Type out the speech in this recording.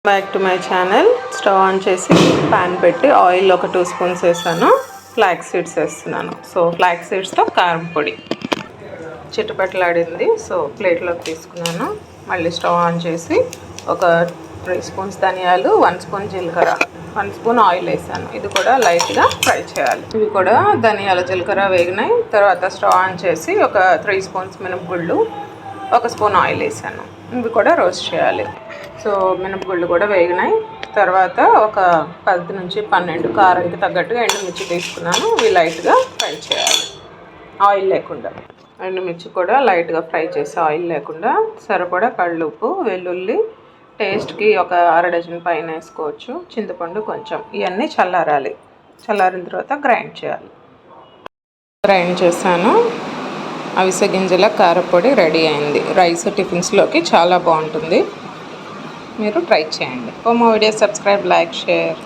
Back to my channel. Stove on చేసి pan పెట్టి oil ఒక 2 స్పూన్స్ వేసాను. ఫ్లాక్స్ సీడ్స్ వేస్తున్నాను. సో ఫ్లాక్స్ సీడ్స్తో కారం పొడి చిటపట్లాడింది. సో ప్లేట్లోకి తీసుకున్నాను. మళ్ళీ స్టవ్ ఆన్ చేసి ఒక 3 స్పూన్స్ ధనియాలు, 1 స్పూన్ జీలకర్ర, 1 స్పూన్ ఆయిల్ వేసాను. ఇది కూడా లైట్గా ఫ్రై చేయాలి. ఇవి కూడా ధనియాల జీలకర్ర వేగినాయి. తర్వాత స్టవ్ ఆన్ చేసి ఒక 3 స్పూన్స్ మినపగుళ్ళు, 1 స్పూన్ ఆయిల్ వేసాను. ఇవి కూడా రోస్ట్ చేయాలి. సో మినపగుళ్ళు కూడా వేగినాయి. తర్వాత ఒక 10 నుంచి 12 కారంకి తగ్గట్టుగా ఎండుమిర్చి తీసుకున్నాను. ఇవి లైట్గా ఫ్రై చేయాలి, ఆయిల్ లేకుండా. ఎండుమిర్చి కూడా లైట్గా ఫ్రై చేసి ఆయిల్ లేకుండా. సరిపడా కళ్ళుప్పు, వెల్లుల్లి టేస్ట్కి ఒక 1/2 డజన్ పైన వేసుకోవచ్చు. చింతపండు కొంచెం. ఇవన్నీ చల్లారాలి. చల్లారిన తర్వాత గ్రైండ్ చేయాలి. గ్రైండ్ చేశాను. అవిసె గింజల కారపొడి రెడీ అయింది. రైస్ టిఫిన్స్లోకి చాలా బాగుంటుంది. మీరు ట్రై చేయండి. For more videos subscribe, like, share.